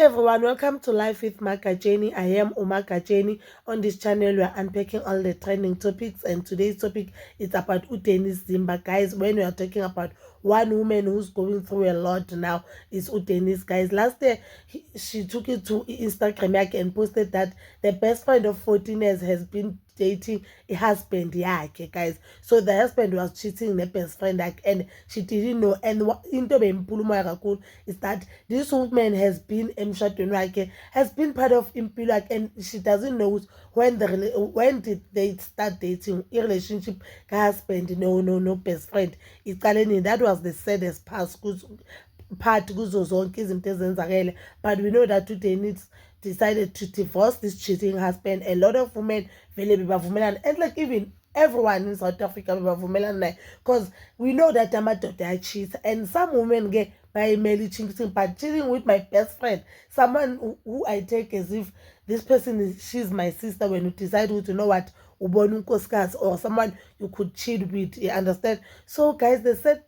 everyone, welcome to Life with Makajeni. I am Umakajeni. On this channel, we are unpacking all the trending topics, and today's topic is about Udenis Zimba. Guys, when we are talking about one woman who's going through a lot now, is Udenis. Guys, last year she took it to Instagram and posted that the best friend of 14 years has been dating a husband. Yeah, okay, guys. So the husband was cheating the best friend, and she didn't know. And into the is that this woman has been has been part of Impilo, and she doesn't know when did they start dating a relationship husband. No best friend. That was the saddest part kuzo zonke izinto ezenzakele, but we know that today needs decided to divorce this cheating husband. A lot of women vele bebavumelana, and like even everyone in South Africa bebavumelana, because we know that amadoda cheat, and some women get by merely cheating, but cheating with my best friend, someone who I take as if this person she's my sister. When you decide to know what ubona unkosikazi, or someone you could cheat with, you understand? So guys, they said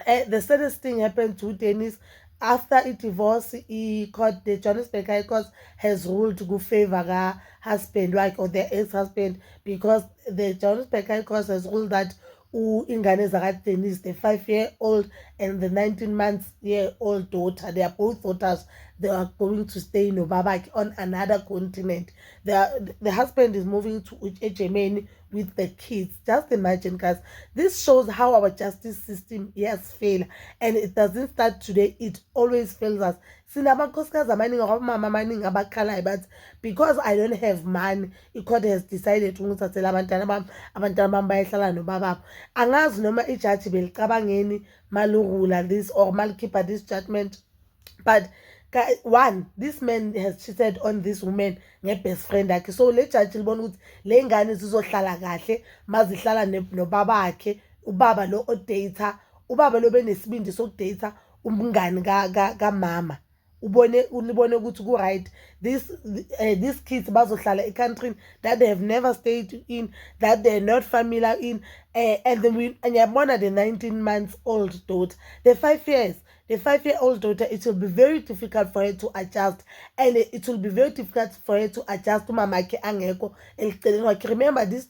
the saddest thing happened to Dennis after a divorce. He caught the Johannesburg High Court has ruled to go favor her husband, like, or their ex-husband, because the Johannesburg High Court has ruled that ingane zaka Dennis, the 5-year-old and the 19-month-year-old daughter, they are both daughters. They are going to stay in Obabak on another continent. The husband is moving to Germany with the kids. Just imagine, guys. This shows how our justice system has failed, and it doesn't start today. It always fails us. Sinamakhosikazi amaningi abamama amaningi abakhalayo, but because I don't have money, icourt has decided ukungithathela abantwana bami bayehlala nobababo. Angazi noma ijaji belicabangeni malurula this or malikhipha this judgment, but one, this man has cheated on this woman nge-best friend yakhe. So le jaji libona ukuthi le ngane zizohlala kahle mazihlala nobabakhe, ubaba lo odata, ubaba lo benesibindi sokudata umngane kamama. Ulibone ukuthi ku-right, these kids bazohlala e-country that they have never stayed in, that they're not familiar in, and yabona the 19 months old daughter, the 5 years, the 5-year-old daughter, it will be very difficult for her to adjust, and it will be very difficult for her to adjust to mamake angeko. Remember this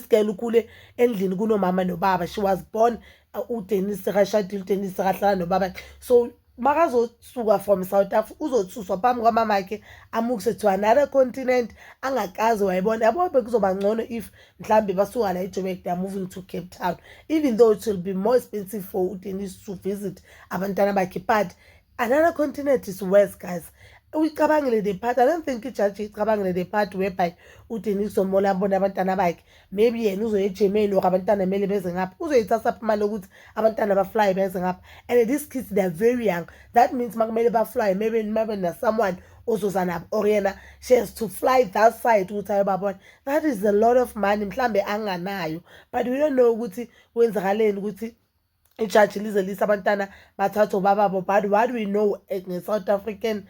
girl ukule endlini kunomama nobaba. She was born uDenis Rashadil Denis Rahlala nobaba. So makazosuka from South Africa uzothuswa phambi kwamama yakhe amukise to another continent, angakaze wayibona. Yabo bekuzoba ngcono if mhlambe basuka la eJoburg they are moving to Cape Town, even though it will be more expensive for uDenis to visit abantwana bakhe, but another continent is worse, guys. Uyicabangile the part, I don't think ijaji icabangile the part whereby uDenis uzomola abone abantwana bakhe. Maybe yena uzoya eGermany or abantwana mele beze ngapha, uzoyithatha apha imali ukuthi abantwana bafly beze ngapha, and these kids they are very young. That means makumele bafly, maybe na someone ozoza nabo, or yena she has to fly that side ukuthi ayobabona. That is a lot of money mhlambe anganayo, but we don't know ukuthi kwenzakaleni ukuthi ijaji lize lisa abantwana bathathe bababo. But what we know nge-South African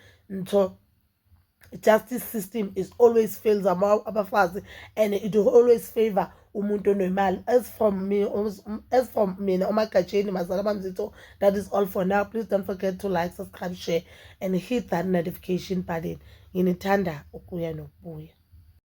justice system is always fails abafazi, and it will always favor umuntu onemali. As from me, Umakajeni Mazala Mamzito, that is all for now. Please don't forget to like, subscribe, share, and hit that notification button. Inithanda ukuya nokubuya.